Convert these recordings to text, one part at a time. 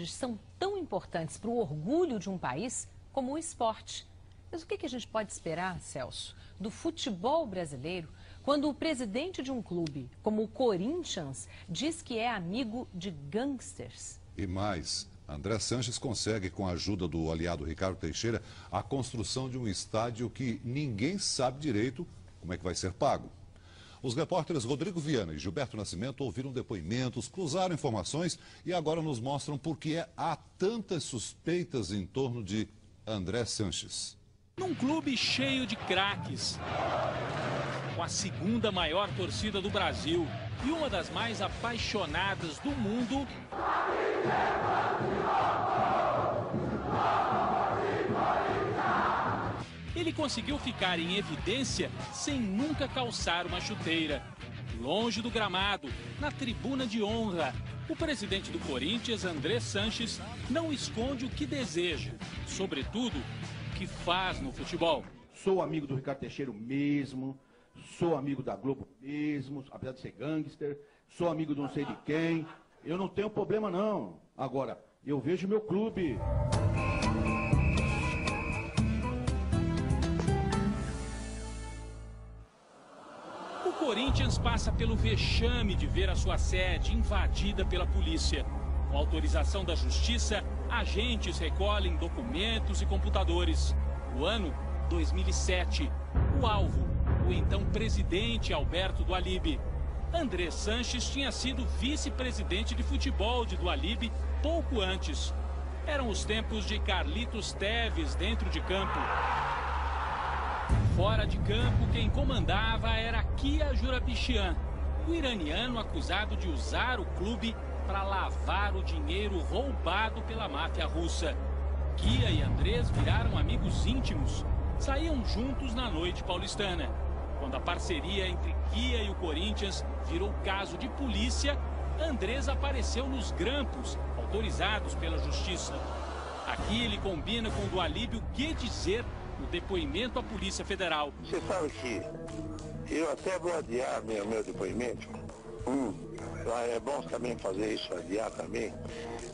São tão importantes para o orgulho de um país como o esporte. Mas o que a gente pode esperar, Celso, do futebol brasileiro quando o presidente de um clube, como o Corinthians, diz que é amigo de gangsters? E mais, André Sanches consegue, com a ajuda do aliado Ricardo Teixeira, a construção de um estádio que ninguém sabe direito como é que vai ser pago. Os repórteres Rodrigo Viana e Gilberto Nascimento ouviram depoimentos, cruzaram informações e agora nos mostram por que há tantas suspeitas em torno de André Sanches. Num clube cheio de craques, com a segunda maior torcida do Brasil e uma das mais apaixonadas do mundo, ele conseguiu ficar em evidência sem nunca calçar uma chuteira. Longe do gramado, na tribuna de honra, o presidente do Corinthians, André Sanches, não esconde o que deseja, sobretudo o que faz no futebol. Sou amigo do Ricardo Teixeira mesmo, sou amigo da Globo mesmo, apesar de ser gangster, sou amigo de não sei de quem, eu não tenho problema não. Agora, eu vejo meu clube. O Corinthians passa pelo vexame de ver a sua sede invadida pela polícia. Com autorização da Justiça, agentes recolhem documentos e computadores. O ano, 2007. O alvo, o então presidente Alberto Dualib. André Sanches tinha sido vice-presidente de futebol de Dualib pouco antes. Eram os tempos de Carlitos Teves dentro de campo. Fora de campo, quem comandava era Kia Jourabichian, o iraniano acusado de usar o clube para lavar o dinheiro roubado pela máfia russa. Kia e Andrés viraram amigos íntimos, saíam juntos na noite paulistana. Quando a parceria entre Kia e o Corinthians virou caso de polícia, Andrés apareceu nos grampos, autorizados pela Justiça. Aqui ele combina com o Dualib o que dizer no depoimento à Polícia Federal. Você sabe que eu até vou adiar meu depoimento. É bom também fazer isso, adiar também.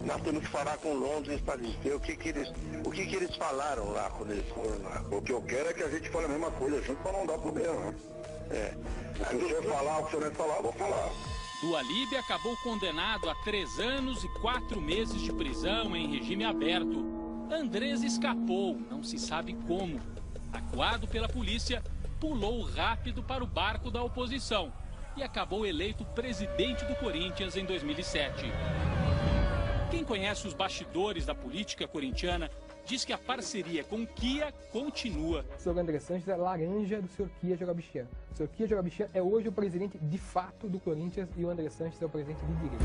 Nós temos que falar com Londres para dizer o que eles falaram lá quando eles foram lá. O que eu quero é que a gente fale a mesma coisa junto para não dar problema. Se o senhor falar o que o senhor não falar, eu vou falar. Dualib acabou condenado a 3 anos e 4 meses de prisão em regime aberto. Andrés escapou, não se sabe como. Acuado pela polícia, pulou rápido para o barco da oposição e acabou eleito presidente do Corinthians em 2007. Quem conhece os bastidores da política corintiana diz que a parceria com Kia continua. O senhor André Sanches é laranja do senhor Kia Jourabichian. O senhor Kia Jourabichian é hoje o presidente de fato do Corinthians e o André Sanches é o presidente de direito.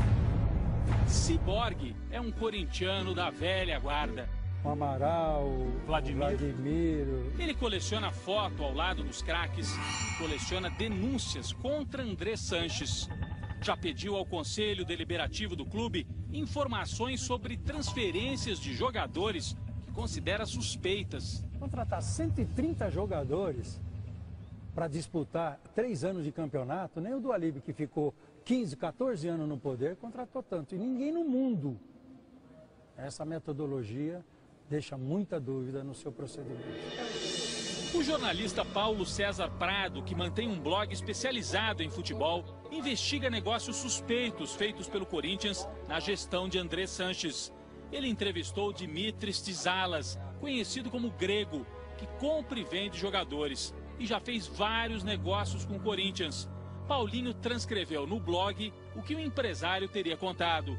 Ciborgue é um corintiano da velha guarda. O Amaral, Vladimiro. Ele coleciona foto ao lado dos craques, coleciona denúncias contra André Sanches. Já pediu ao Conselho Deliberativo do clube informações sobre transferências de jogadores que considera suspeitas. Contratar 130 jogadores para disputar 3 anos de campeonato, nem o Dualib, que ficou 15, 14 anos no poder, contratou tanto. E ninguém no mundo. Essa metodologia deixa muita dúvida no seu procedimento. O jornalista Paulo César Prado, que mantém um blog especializado em futebol, investiga negócios suspeitos feitos pelo Corinthians na gestão de André Sanches. Ele entrevistou Dimitris Tisalas, conhecido como Grego, que compra e vende jogadores e já fez vários negócios com o Corinthians. Paulinho transcreveu no blog o que o empresário teria contado.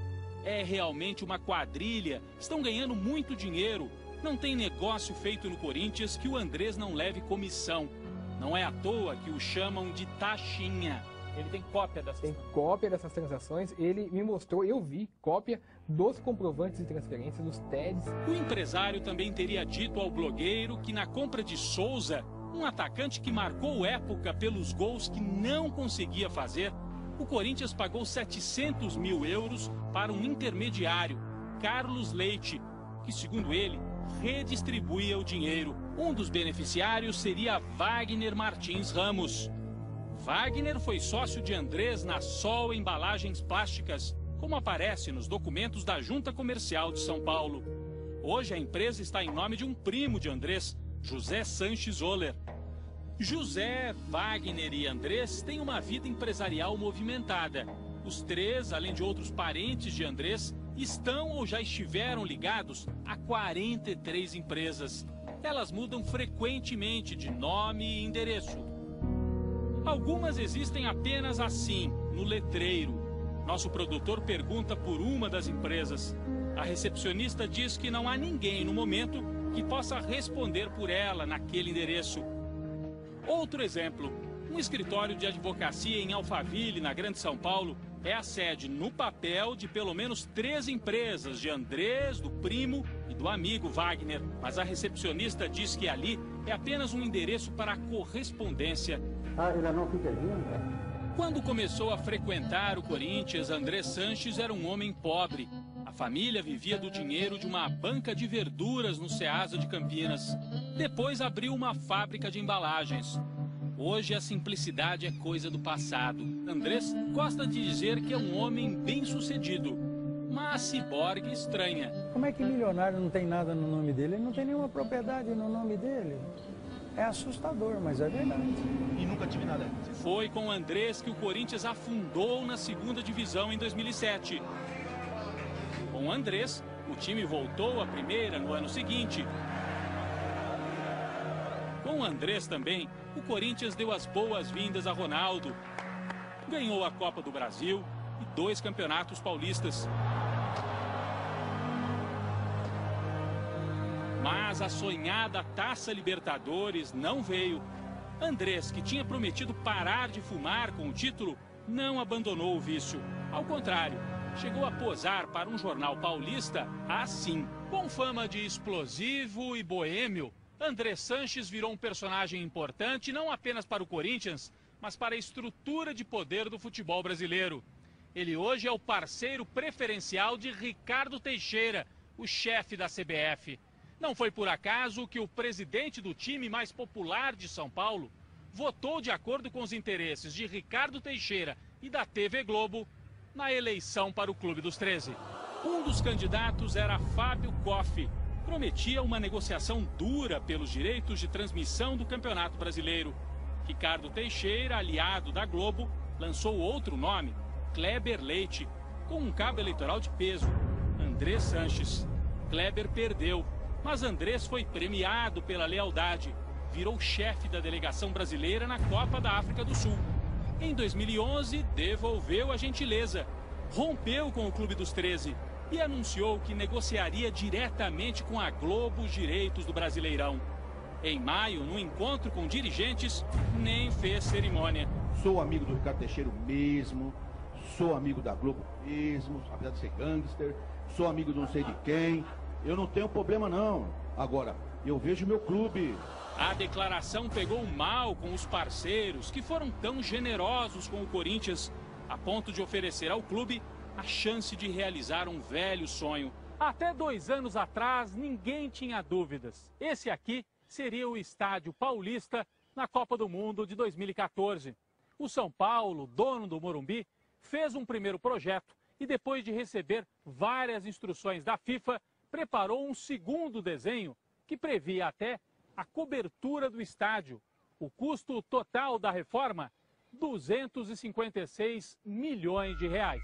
É realmente uma quadrilha, estão ganhando muito dinheiro. Não tem negócio feito no Corinthians que o Andrés não leve comissão. Não é à toa que o chamam de taxinha. Ele tem cópia dessas transações, ele me mostrou, eu vi cópia dos comprovantes de transferência, dos TEDs. O empresário também teria dito ao blogueiro que na compra de Souza, um atacante que marcou época pelos gols que não conseguia fazer, o Corinthians pagou 700 mil euros para um intermediário, Carlos Leite, que, segundo ele, redistribuía o dinheiro. Um dos beneficiários seria Wagner Martins Ramos. Wagner foi sócio de Andrés na Sol Embalagens Plásticas, como aparece nos documentos da Junta Comercial de São Paulo. Hoje a empresa está em nome de um primo de Andrés, José Sanches Oller. José, Wagner e Andrés têm uma vida empresarial movimentada. Os três, além de outros parentes de Andrés, estão ou já estiveram ligados a 43 empresas. Elas mudam frequentemente de nome e endereço. Algumas existem apenas assim, no letreiro. Nosso produtor pergunta por uma das empresas. A recepcionista diz que não há ninguém no momento que possa responder por ela naquele endereço. Outro exemplo, um escritório de advocacia em Alphaville, na Grande São Paulo, é a sede no papel de pelo menos 3 empresas, de Andrés, do primo e do amigo Wagner. Mas a recepcionista diz que ali é apenas um endereço para a correspondência. Ele não fica vindo? Quando começou a frequentar o Corinthians, Andrés Sanches era um homem pobre. A família vivia do dinheiro de uma banca de verduras no Ceasa de Campinas. Depois abriu uma fábrica de embalagens. Hoje a simplicidade é coisa do passado. Andrés gosta de dizer que é um homem bem-sucedido, mas ciborgue estranha. Como é que milionário não tem nada no nome dele? Ele não tem nenhuma propriedade no nome dele. É assustador, mas é verdade. E nunca tive nada. Foi com Andrés que o Corinthians afundou na 2ª divisão em 2007. Com Andrés, o time voltou à primeira no ano seguinte. Com Andrés também, o Corinthians deu as boas-vindas a Ronaldo. Ganhou a Copa do Brasil e 2 campeonatos paulistas. Mas a sonhada Taça Libertadores não veio. Andrés, que tinha prometido parar de fumar com o título, não abandonou o vício. Ao contrário, chegou a posar para um jornal paulista assim. Com fama de explosivo e boêmio, Andrés Sanches virou um personagem importante não apenas para o Corinthians, mas para a estrutura de poder do futebol brasileiro. Ele hoje é o parceiro preferencial de Ricardo Teixeira, o chefe da CBF. Não foi por acaso que o presidente do time mais popular de São Paulo votou de acordo com os interesses de Ricardo Teixeira e da TV Globo na eleição para o Clube dos 13. Um dos candidatos era Fábio Koff. Prometia uma negociação dura pelos direitos de transmissão do Campeonato Brasileiro. Ricardo Teixeira, aliado da Globo, lançou outro nome, Kleber Leite, com um cabo eleitoral de peso, Andrés Sanches. Kleber perdeu, mas Andrés foi premiado pela lealdade. Virou chefe da delegação brasileira na Copa da África do Sul. Em 2011, devolveu a gentileza, rompeu com o Clube dos 13 e anunciou que negociaria diretamente com a Globo os direitos do Brasileirão. Em maio, no encontro com dirigentes, nem fez cerimônia. Sou amigo do Ricardo Teixeira mesmo, sou amigo da Globo mesmo, apesar de ser gangster, sou amigo de não sei de quem. Eu não tenho problema não. Agora, eu vejo meu clube. A declaração pegou mal com os parceiros que foram tão generosos com o Corinthians, a ponto de oferecer ao clube a chance de realizar um velho sonho. Até 2 anos atrás, ninguém tinha dúvidas. Esse aqui seria o Estádio Paulista na Copa do Mundo de 2014. O São Paulo, dono do Morumbi, fez um primeiro projeto e, depois de receber várias instruções da FIFA, preparou um segundo desenho que previa até a cobertura do estádio. O custo total da reforma, 256 milhões de reais.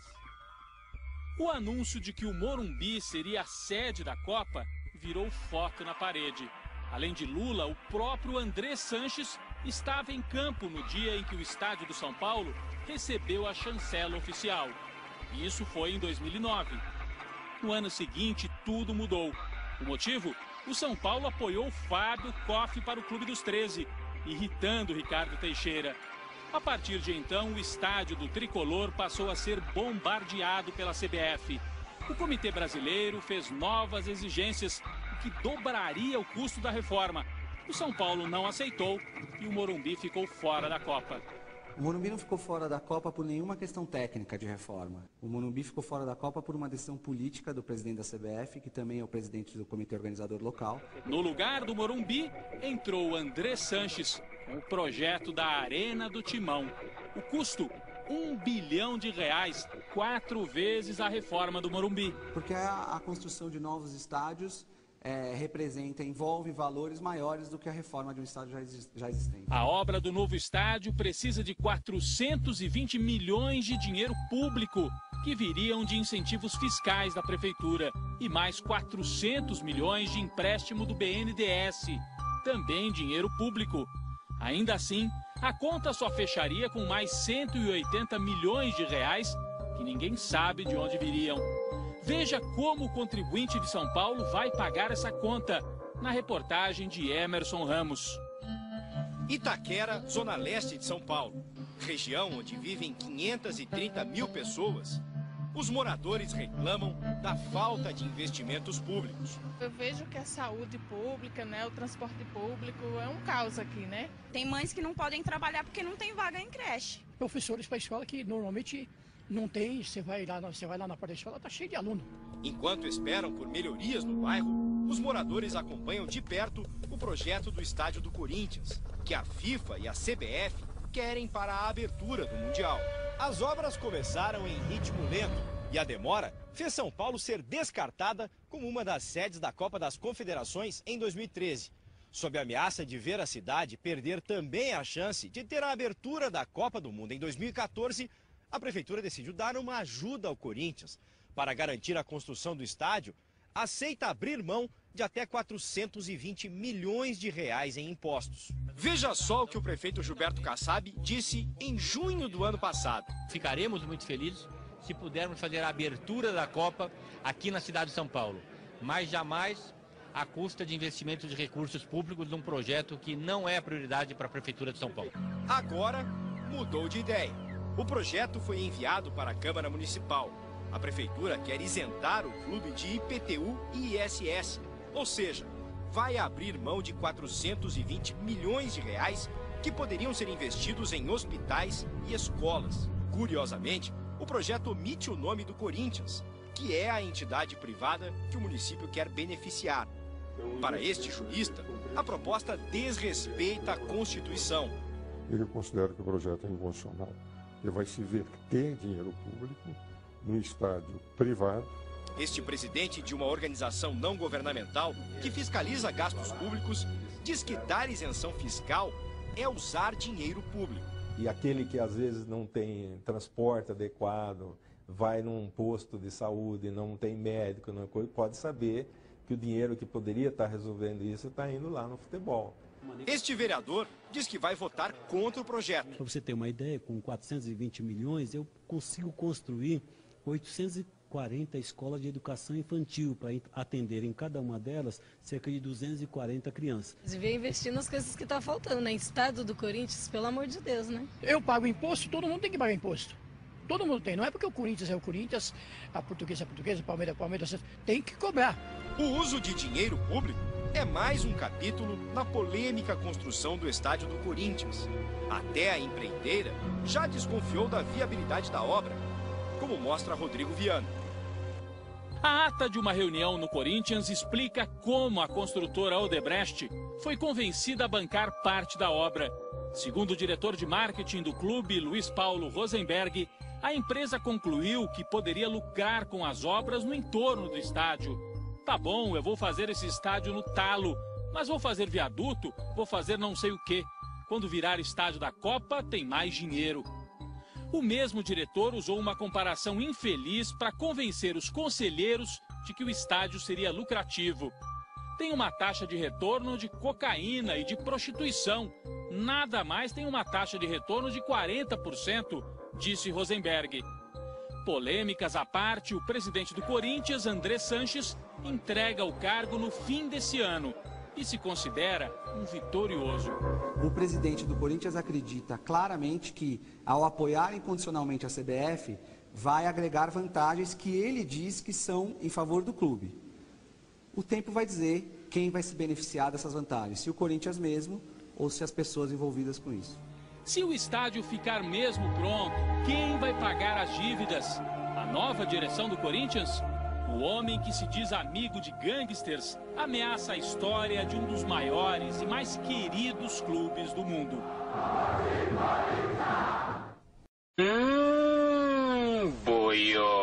O anúncio de que o Morumbi seria a sede da Copa virou foto na parede. Além de Lula, o próprio Andrés Sanches estava em campo no dia em que o estádio do São Paulo recebeu a chancela oficial. Isso foi em 2009. No ano seguinte, tudo mudou. O motivo? O São Paulo apoiou Fábio Koff para o Clube dos 13, irritando Ricardo Teixeira. A partir de então, o estádio do Tricolor passou a ser bombardeado pela CBF. O Comitê Brasileiro fez novas exigências, o que dobraria o custo da reforma. O São Paulo não aceitou e o Morumbi ficou fora da Copa. O Morumbi não ficou fora da Copa por nenhuma questão técnica de reforma. O Morumbi ficou fora da Copa por uma decisão política do presidente da CBF, que também é o presidente do comitê organizador local. No lugar do Morumbi, entrou Andrés Sanches, com o projeto da Arena do Timão. O custo, R$ 1 bilhão, 4 vezes a reforma do Morumbi. Porque a construção de novos estádios envolve valores maiores do que a reforma de um estádio já existente. A obra do novo estádio precisa de 420 milhões de dinheiro público, que viriam de incentivos fiscais da prefeitura, e mais 400 milhões de empréstimo do BNDES, também dinheiro público. Ainda assim, a conta só fecharia com mais 180 milhões de reais, que ninguém sabe de onde viriam. Veja como o contribuinte de São Paulo vai pagar essa conta, na reportagem de Emerson Ramos. Itaquera, zona leste de São Paulo, região onde vivem 530 mil pessoas. Os moradores reclamam da falta de investimentos públicos. Eu vejo que a saúde pública, o transporte público é um caos aqui, né? Tem mães que não podem trabalhar porque não tem vaga em creche. Professores para a escola que normalmente não tem, você vai lá na porta da escola, está cheio de aluno. Enquanto esperam por melhorias no bairro, os moradores acompanham de perto o projeto do estádio do Corinthians, que a FIFA e a CBF querem para a abertura do Mundial. As obras começaram em ritmo lento e a demora fez São Paulo ser descartada como uma das sedes da Copa das Confederações em 2013. Sob a ameaça de ver a cidade perder também a chance de ter a abertura da Copa do Mundo em 2014, a prefeitura decidiu dar uma ajuda ao Corinthians. Para garantir a construção do estádio, aceita abrir mão de até 420 milhões de reais em impostos. Veja só o que o prefeito Gilberto Kassab disse em junho do ano passado. Ficaremos muito felizes se pudermos fazer a abertura da Copa aqui na cidade de São Paulo, mas jamais à custa de investimentos de recursos públicos num projeto que não é prioridade para a Prefeitura de São Paulo. Agora mudou de ideia. O projeto foi enviado para a Câmara Municipal. A Prefeitura quer isentar o clube de IPTU e ISS, ou seja, vai abrir mão de 420 milhões de reais que poderiam ser investidos em hospitais e escolas. Curiosamente, o projeto omite o nome do Corinthians, que é a entidade privada que o município quer beneficiar. Para este jurista, a proposta desrespeita a Constituição. Eu considero que o projeto é inconstitucional. Ele vai se verter dinheiro público no estádio privado. Este presidente de uma organização não governamental que fiscaliza gastos públicos diz que dar isenção fiscal é usar dinheiro público. E aquele que às vezes não tem transporte adequado, vai num posto de saúde, não tem médico, não pode saber que o dinheiro que poderia estar resolvendo isso está indo lá no futebol. Este vereador diz que vai votar contra o projeto. Para você ter uma ideia, com 420 milhões, eu consigo construir 840 escolas de educação infantil para atender em cada uma delas cerca de 240 crianças. Devia investir nas coisas que está faltando, né? Estado do Corinthians, pelo amor de Deus, né? Eu pago imposto, todo mundo tem que pagar imposto. Todo mundo tem, não é porque o Corinthians é o Corinthians, a Portuguesa é a Portuguesa, o Palmeiras é o Palmeiras, tem que cobrar. O uso de dinheiro público é mais um capítulo na polêmica construção do estádio do Corinthians. Até a empreiteira já desconfiou da viabilidade da obra, como mostra Rodrigo Viana. A ata de uma reunião no Corinthians explica como a construtora Odebrecht foi convencida a bancar parte da obra. Segundo o diretor de marketing do clube, Luiz Paulo Rosenberg, a empresa concluiu que poderia lucrar com as obras no entorno do estádio. Tá bom, eu vou fazer esse estádio no talo, mas vou fazer viaduto, vou fazer não sei o quê. Quando virar estádio da Copa, tem mais dinheiro. O mesmo diretor usou uma comparação infeliz para convencer os conselheiros de que o estádio seria lucrativo. Tem uma taxa de retorno de cocaína e de prostituição. Nada mais tem uma taxa de retorno de 40%, disse Rosenberg. Polêmicas à parte, o presidente do Corinthians, André Sanches, entrega o cargo no fim desse ano e se considera um vitorioso. O presidente do Corinthians acredita claramente que, ao apoiar incondicionalmente a CBF, vai agregar vantagens que ele diz que são em favor do clube. O tempo vai dizer quem vai se beneficiar dessas vantagens, se o Corinthians mesmo ou se as pessoas envolvidas com isso. Se o estádio ficar mesmo pronto, quem vai pagar as dívidas? A nova direção do Corinthians? O homem que se diz amigo de gangsters ameaça a história de um dos maiores e mais queridos clubes do mundo. Boió.